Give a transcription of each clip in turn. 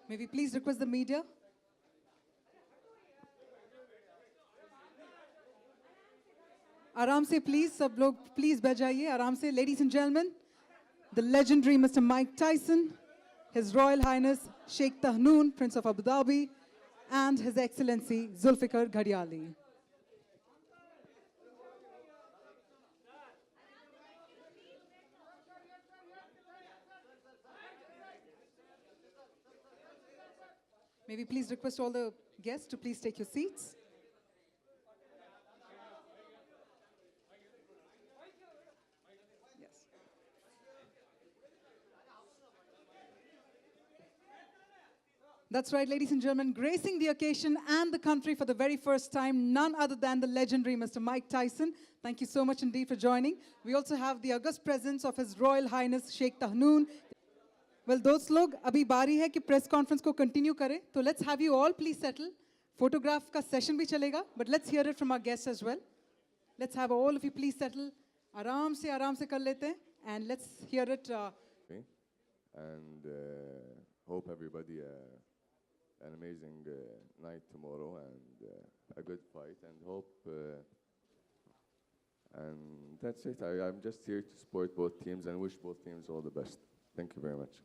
May we please request the media? आराम से please, सब लोग please बैठ जाइए आराम से. Ladies and gentlemen, the legendary Mr. Mike Tyson, His Royal Highness Sheikh Tahnoon, Prince of Abu Dhabi, and His Excellency Zulfikar Ghadiali. May we please request all the guests to please take your seats. Yes. That's right, ladies and gentlemen, gracing the occasion and the country for the very first time, none other than the legendary Mr. Mike Tyson. Thank you so much indeed for joining. We also have the august presence of His Royal Highness Sheikh Tahnoon. Well, दोस्त लोग अभी बारी है कि press conference को continue करें, तो let's have you all please settle. Photograph का सेशन भी चलेगा, but let's hear it from our guest as well. Let's have all of you please settle. आराम से कर लेते हैं, and let's hear it. And hope everybody an amazing night tomorrow and a good fight, and hope and that's it. I'm just here to support both teams and wish both teams all the best. Thank you very much.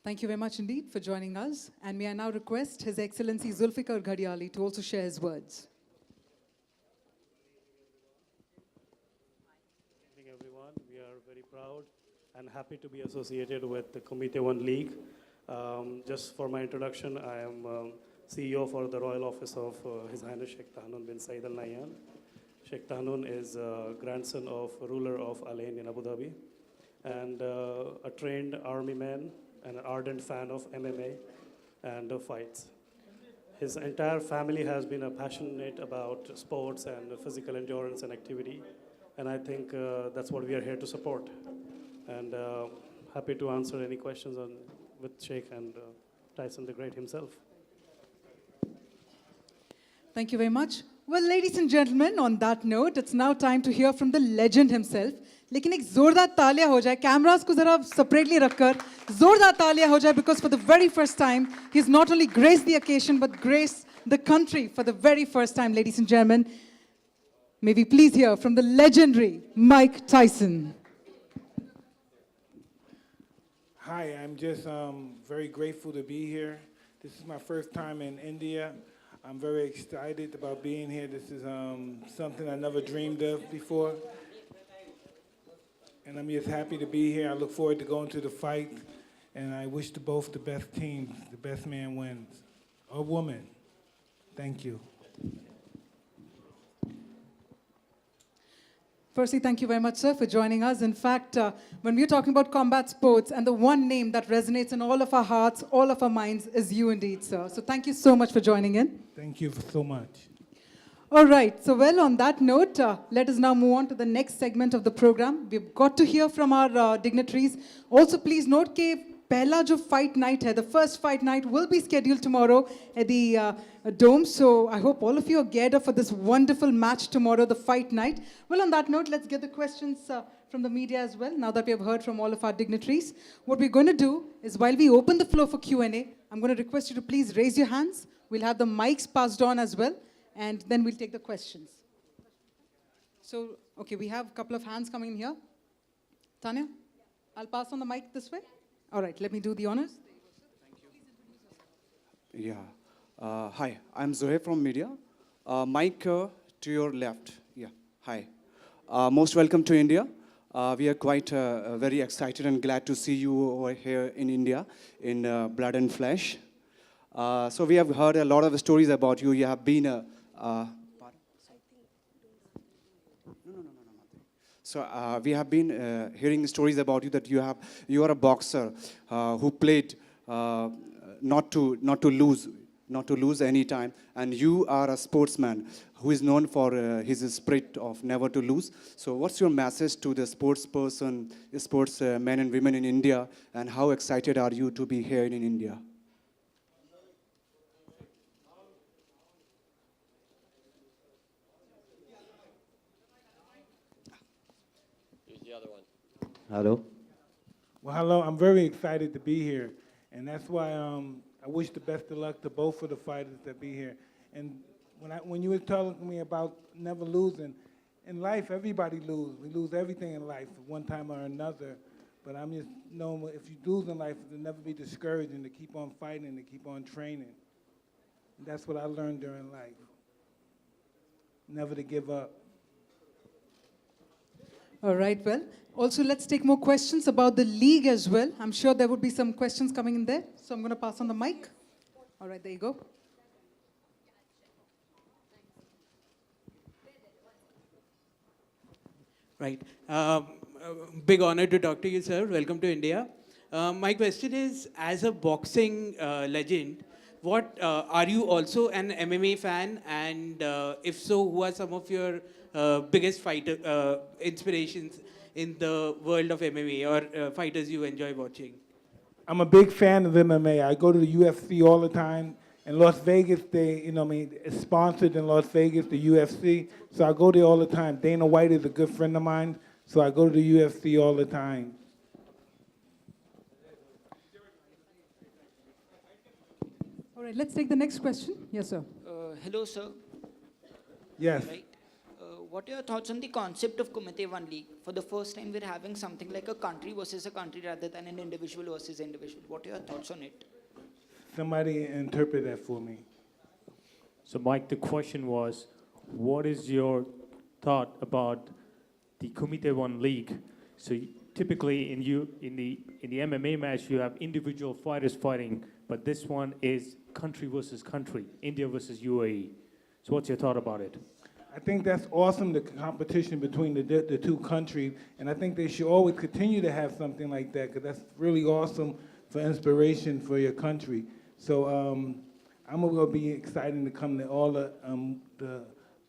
Thank you very much indeed for joining us. And may I now request His Excellency Zulfikar Ghadiali to also share his words. Good evening, everyone. We are very proud and happy to be associated with the Kumite 1 League. Just for my introduction, I am CEO for the Royal Office of His Highness Sheikh Tahnoon bin Saeed Al Nahyan. Sheikh Tahnoon is a grandson of ruler of Al Ain in Abu Dhabi, and a trained army man and an ardent fan of MMA and fights. His entire family has been passionate about sports and physical endurance and activity, and I think that's what we are here to support. And happy to answer any questions with Sheikh and Tyson the Great himself. Thank you very much. Well, ladies and gentlemen, on that note, it's now time to hear from the legend himself. लेकिन एक जोरदार तालियां हो जाए, cameras को जरा separately रखकर जोरदार तालियां हो जाए, because for the very first time, he's not only graced the occasion, but graced the country for the very first time, ladies and gentlemen. May we please hear from the legendary Mike Tyson. Hi, I'm just very grateful to be here. This is my first time in India. I'm very excited about being here. This is something I never dreamed of before. And I'm just happy to be here. I look forward to going to the fight. And I wish to both the best teams, the best man wins. Or woman. Thank you. Firstly, thank you very much, sir, for joining us. In fact, when we're talking about combat sports, and the one name that resonates in all of our hearts, all of our minds, is you indeed, sir. So thank you so much for joining in. Thank you so much. All right, so well, on that note, let us now move on to the next segment of the program. We've got to hear from our dignitaries. Also, please note that pehla jo fight night hai, the first fight night will be scheduled tomorrow at the Dome. So I hope all of you are geared up for this wonderful match tomorrow, the fight night. Well, on that note, let's get the questions from the media as well, now that we have heard from all of our dignitaries. What we're going to do is, while we open the floor for Q&A, I'm going to request you to please raise your hands. We'll have the mics passed on as well, and then we'll take the questions. So, okay, we have a couple of hands coming in here. Tanya, I'll pass on the mic this way. All right, let me do the honors. Thank you. Yeah. Hi, I'm Zohaib from media. Mike, to your left. Yeah, hi. Most welcome to India. We are quite very excited and glad to see you over here in India in blood and flesh. So we have heard a lot of stories about you. You have been a... So we have been hearing stories about you that you are a boxer who played not to lose any time, and you are a sportsman who is known for his spirit of never to lose. So what's your message to the sportsmen and women in India, and how excited are you to be here in India? Hello. Well, hello. I'm very excited to be here. And that's why I wish the best of luck to both of the fighters that be here. And when you were telling me about never losing, in life, everybody loses. We lose everything in life at one time or another. But I'm just knowing if you lose in life, to never be discouraged and to keep on fighting, to keep on training. And that's what I learned during life. Never to give up. All right, well, also let's take more questions about the league as well. I'm sure there would be some questions coming in there. So I'm going to pass on the mic. All right, there you go. Right. Big honor to talk to you, sir. Welcome to India. My question is, as a boxing legend, what are you also an MMA fan? And if so, who are some of your biggest fighter inspirations in the world of MMA or fighters you enjoy watching? I'm a big fan of MMA. I go to the UFC all the time. In Las Vegas, it's sponsored in Las Vegas, the UFC. So I go there all the time. Dana White is a good friend of mine, so I go to the UFC all the time. All right, let's take the next question. Yes, sir. Hello, sir. Yes. Right. What are your thoughts on the concept of Kumite One League? For the first time, we're having something like a country versus a country rather than an individual versus individual. What are your thoughts on it? Somebody interpret that for me. So, Mike, the question was, what is your thought about the Kumite One League? So, typically in the MMA match, you have individual fighters fighting, but this one is country versus country, India versus UAE. So, what's your thought about it? I think that's awesome, the competition between the two countries, and I think they should always continue to have something like that, because that's really awesome for inspiration for your country. So I'm going to be excited to come to all the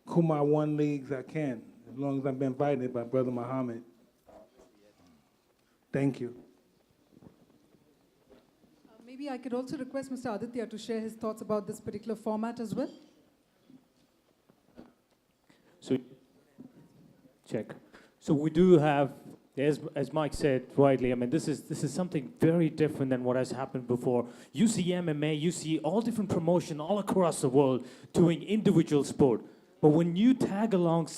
Kumite One Leagues I can, as long as I've been invited by Brother Muhammad. Thank you. Maybe I could also request Mr. Aditya to share his thoughts about this particular format as well. So, check. So we do have, as Mike said rightly, I mean, this is something very different than what has happened before. You see MMA, you see all different promotion all across the world doing individual sport. But when you tag along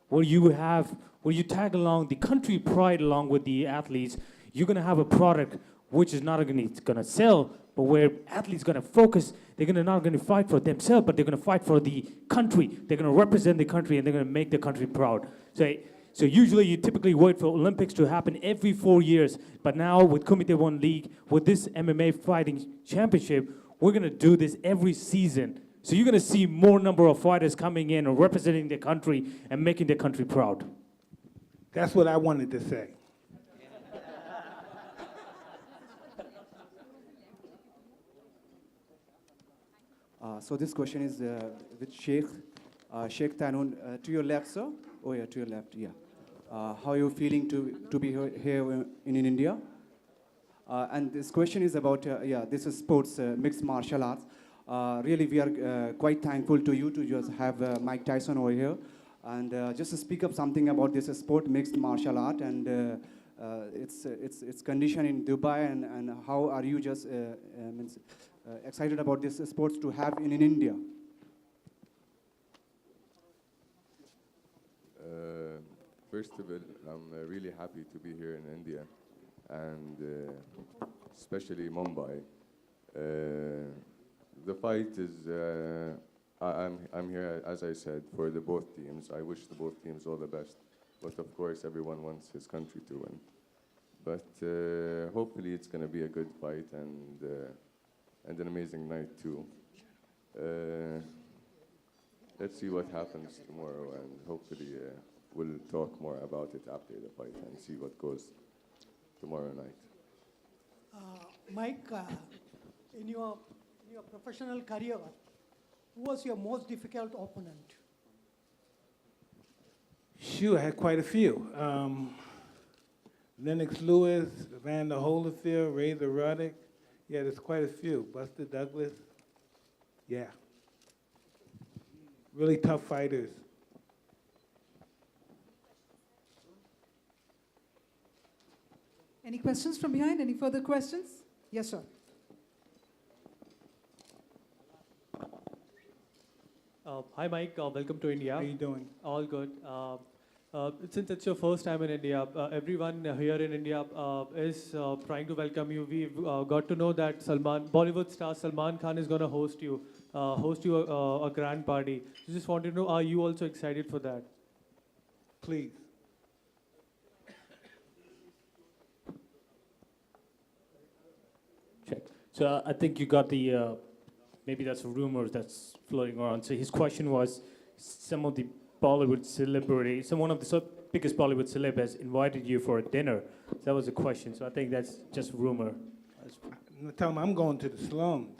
where you tag along the country pride along with the athletes, you're going to have a product which is not going to sell, but where athletes going to focus. They're not going to fight for themselves, but they're going to fight for the country. They're going to represent the country, and they're going to make the country proud. So usually you typically wait for Olympics to happen every 4 years, but now with Kumite One League, with this MMA fighting championship, we're going to do this every season. So you're going to see more number of fighters coming in and representing their country and making their country proud. That's what I wanted to say. So this question is with Sheikh Tanun. To your left, sir? Oh, yeah, to your left, yeah. How are you feeling to be here in India? And this question is about, this is sports, mixed martial arts. Really, we are quite thankful to you to just have Mike Tyson over here. And just to speak up something about this sport, mixed martial art, and its condition in Dubai, and how are you just excited about this sports to have in India? First of all, I'm really happy to be here in India, and especially Mumbai. The fight is, I'm here, as I said, for the both teams. I wish the both teams all the best, but of course everyone wants his country to win. But hopefully it's going to be a good fight and an amazing night too. Let's see what happens tomorrow, and hopefully we'll talk more about it after the fight and see what goes tomorrow night. Mike, in your professional career, who was your most difficult opponent? Shoot, I had quite a few. Lennox Lewis, Evander Holyfield, Razor Ruddock. Yeah, there's quite a few. Buster Douglas. Yeah. Really tough fighters. Any questions from behind? Any further questions? Yes, sir. Hi, Mike. Welcome to India. How you doing? All good. Since it's your first time in India, everyone here in India is trying to welcome you. We've got to know that Bollywood star Salman Khan is going to host you a grand party. So just want to know, are you also excited for that? Please. Check. So I think you got the, maybe that's a rumor that's floating around. So his question was, some of the Bollywood celebrity, one of the biggest Bollywood celeb has invited you for a dinner. So that was the question. So I think that's just rumor. Tell him I'm going to the slums.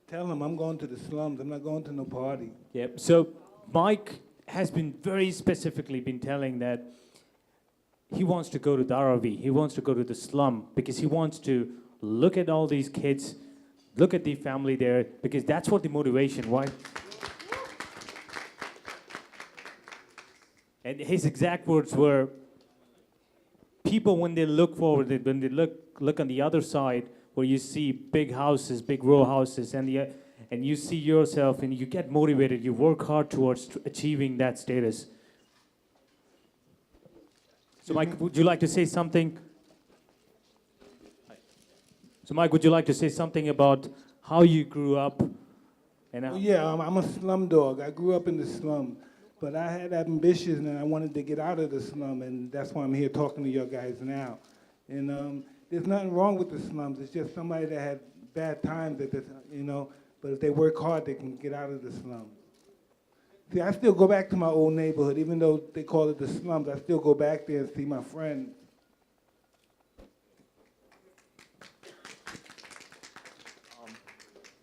Tell him I'm going to the slums. I'm not going to no party. Yep. So Mike has been very specifically been telling that he wants to go to Dharavi. He wants to go to the slum because he wants to look at all these kids, look at the family there, because that's what the motivation, right? And his exact words were, people when they look forward, when they look on the other side, where you see big houses, big row houses, and you see yourself, and you get motivated, you work hard towards achieving that status. So Mike, would you like to say something? So Mike, would you like to say something about how you grew up? And Well, yeah, I'm a slum dog. I grew up in the slum, but I had ambitions and I wanted to get out of the slum, and that's why I'm here talking to you guys now. And there's nothing wrong with the slums. It's just somebody that had bad times, but if they work hard, they can get out of the slums. See, I still go back to my old neighborhood, even though they call it the slums. I still go back there and see my friends.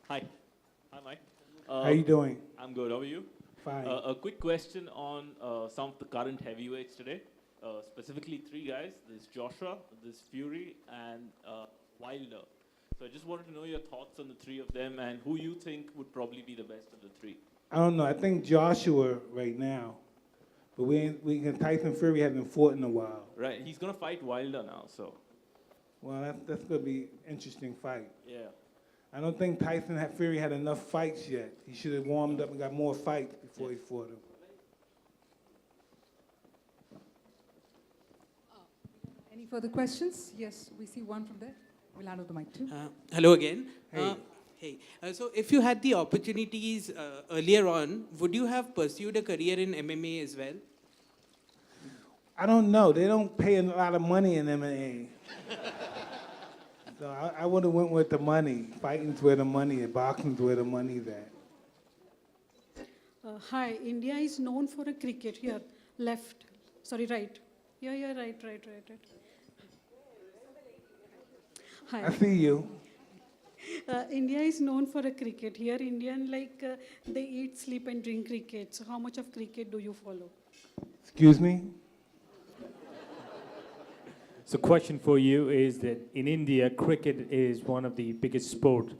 Hi. Hi, Mike. How you doing? I'm good. How are you? Fine. A quick question on some of the current heavyweights today. Specifically, three guys. There's Joshua, there's Fury, and Wilder. So I just wanted to know your thoughts on the three of them and who you think would probably be the best of the three. I don't know. I think Joshua right now, but Tyson Fury hasn't fought in a while. Right. He's going to fight Wilder now, so. Well, that's going to be an interesting fight. Yeah. I don't think Fury had enough fights yet. He should have warmed up and got more fights before he fought him. Any further questions? Yes, we see one from there. We'll hand over the mic too. Hello again. Hey. Hey. So if you had the opportunities earlier on, would you have pursued a career in MMA as well? I don't know. They don't pay a lot of money in MMA. So I would have went with the money. Fighting's where the money is. Boxing's where the money's at. Hi, India is known for a cricket here, left, sorry, right. Yeah, right. Hi. I see you. India is known for a cricket. Here, Indian, they eat, sleep, and drink cricket. So how much of cricket do you follow? Excuse me? So question for you is that in India, cricket is one of the biggest sport.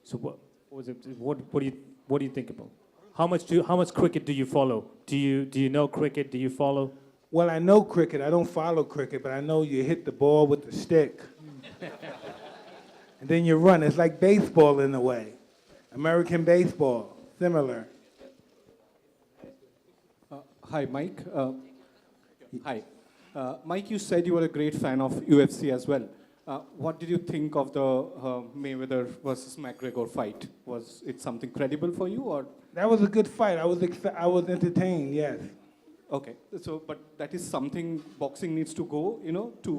So what do you think about? How much cricket do you follow? Do you know cricket? Do you follow? Well, I know cricket. I don't follow cricket, but I know you hit the ball with the stick. And then you run. It's like baseball in a way. American baseball, similar. Hi, Mike. Hi. Mike, you said you were a great fan of UFC as well. What did you think of the Mayweather versus McGregor fight? Was it something credible for you, or? That was a good fight. I was entertained, yes. Okay, so but that is something boxing needs to go,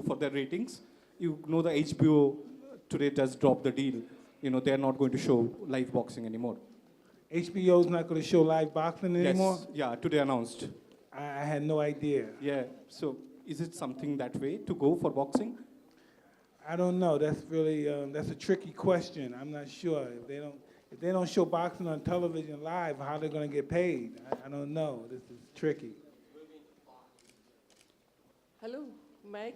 for their ratings. You know the HBO today just dropped the deal. They're not going to show live boxing anymore. HBO's not going to show live boxing anymore? Yes, yeah, today announced. I had no idea. Yeah, so is it something that way to go for boxing? I don't know. That's really that's a tricky question. I'm not sure. If they don't show boxing on television live, how they're going to get paid? I don't know. This is tricky. Hello ma'am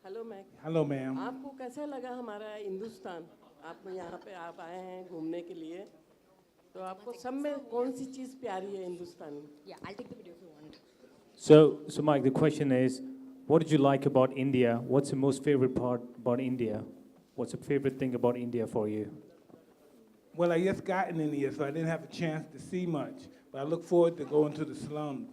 hello ma'am Hello, ma'am. आपको कैसा लगा हमारा हिंदुस्तान आप यहाँ पे आप आए हैं घूमने के लिए तो आपको सब में कौन सी चीज़ प्यारी है हिंदुस्तान में Yeah, I'll take the video if you want. So Mike, the question is, what did you like about India? What's the most favorite part about India? What's the favorite thing about India for you? Well, I just got in India, so I didn't have a chance to see much. But I look forward to going to the slums.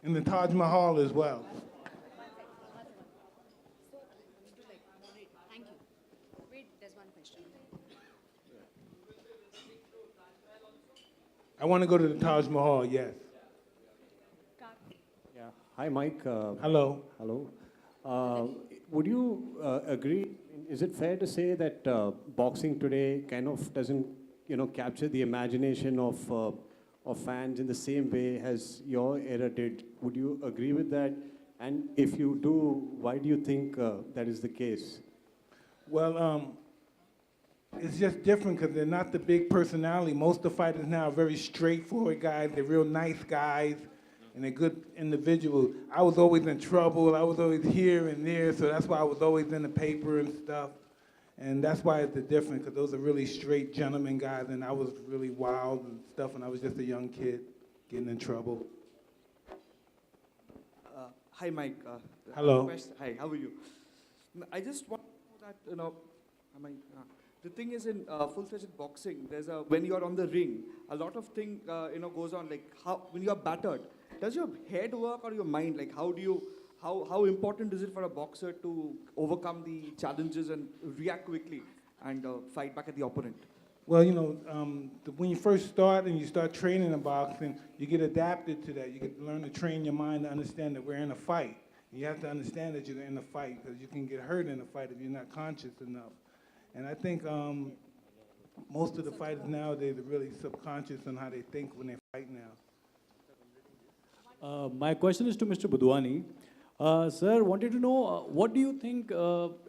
And the Taj Mahal as well. Thank you. Wait, there's one question. I want to go to the Taj Mahal, yes. Yeah. Hi, Mike. Hello. Hello. Would you agree? Is it fair to say that boxing today kind of doesn't, capture the imagination of fans in the same way as your era did? Would you agree with that? And if you do, why do you think that is the case? Well, it's just different because they're not the big personality. Most of the fighters now are very straightforward guys. They're real nice guys, and they're good individuals. I was always in trouble. I was always here and there, so that's why I was always in the paper and stuff. And that's why it's the difference, because those are really straight gentleman guys, and I was really wild and stuff, and I was just a young kid getting in trouble. Hi, Mike. Hello. Hi, how are you? I just want to know that, the thing is in full-fledged boxing, when you're on the ring, a lot of thing, goes on, like when you're battered, does your head work or your mind? Like how important is it for a boxer to overcome the challenges and react quickly and fight back at the opponent? Well, when you first start and you start training in boxing, you get adapted to that. You get to learn to train your mind to understand that we're in a fight. You have to understand that you're in a fight because you can get hurt in a fight if you're not conscious enough. And I think most of the fighters nowadays are really subconscious on how they think when they fight now. My question is to Mr. Budwani. Sir, wanted to know what do you think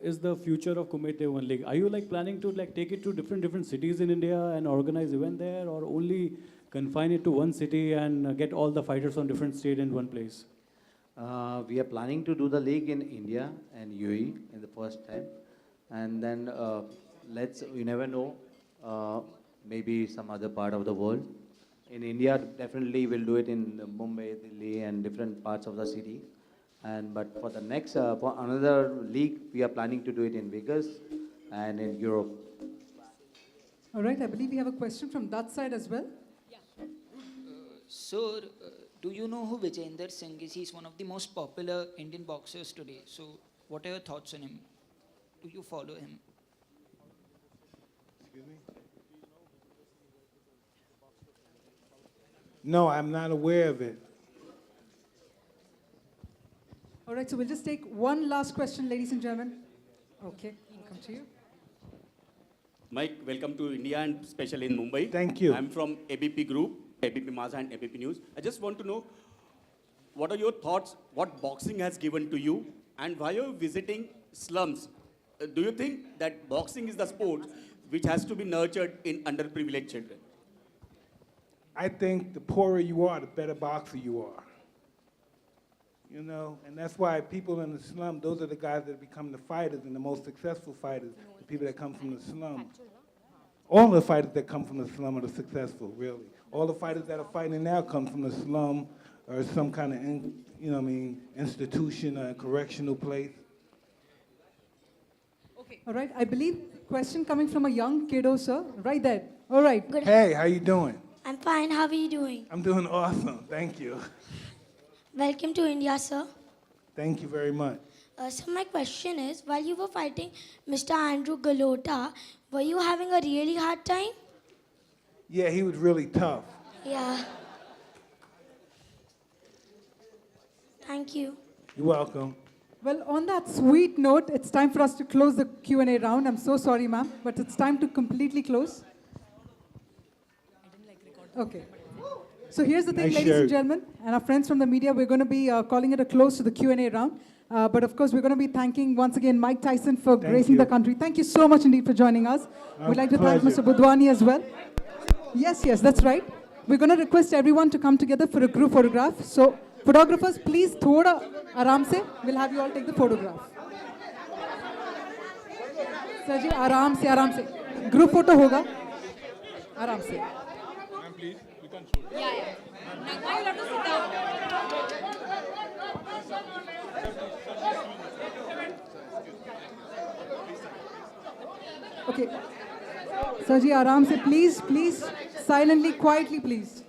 is the future of Kumite One League? Are you planning to take it to different cities in India and organize event there, or only confine it to one city and get all the fighters on different state in one place? We are planning to do the league in India and UAE in the first time, and then you never know, maybe some other part of the world. In India, definitely we'll do it in Mumbai, Delhi, and different parts of the city. But for the next, for another league, we are planning to do it in Vegas and in Europe. All right, I believe we have a question from that side as well. Sir, do you know who Vijayender Singh is? He's one of the most popular Indian boxers today. So what are your thoughts on him? Do you follow him? Excuse me? No, I'm not aware of it. All right, so we'll just take one last question, ladies and gentlemen. Okay, we'll come to you. Mike, welcome to India and especially in Mumbai. Thank you. I'm from ABP Group, ABP Maza and ABP News. I just want to know, what are your thoughts, what boxing has given to you, and why are you visiting slums? Do you think that boxing is the sport which has to be nurtured in underprivileged children? I think the poorer you are, the better boxer you are. And that's why people in the slum, those are the guys that become the fighters and the most successful fighters, the people that come from the slum. All the fighters that come from the slum are the successful, really. All the fighters that are fighting now come from the slum or some kind of, institution or correctional place. Okay. All right, I believe question coming from a young kiddo, sir. Right there. All right. Hey, how you doing? I'm fine. How are you doing? I'm doing awesome. Thank you. Welcome to India, sir. Thank you very much. So my question is, while you were fighting Mr. Andrew Galota, were you having a really hard time? Yeah, he was really tough. Yeah. Thank you. You're welcome. Well, on that sweet note, it's time for us to close the Q&A round. I'm so sorry, ma'am, but it's time to completely close. Okay. So here's the thing, Nice ladies and shirt. gentlemen, and our friends from the media, we're going to be calling it a close to the Q&A round. But of course, we're going to be thanking once again Mike Tyson for gracing you. the country. Thank you so much indeed for joining us. We'd like to thank pleasure. Mr. Budwani as well. Yes, that's right. We're going to request everyone to come together for a group photograph. So photographers, please, thoda aaram se. We'll have you all take the photograph. Sir ji, aaram se. Group photo hoga. Aaram se. Please, you can shoot. Yeah. Now you have to sit down. Okay. Sir ji, आराम से, please, please, silently, quietly, please.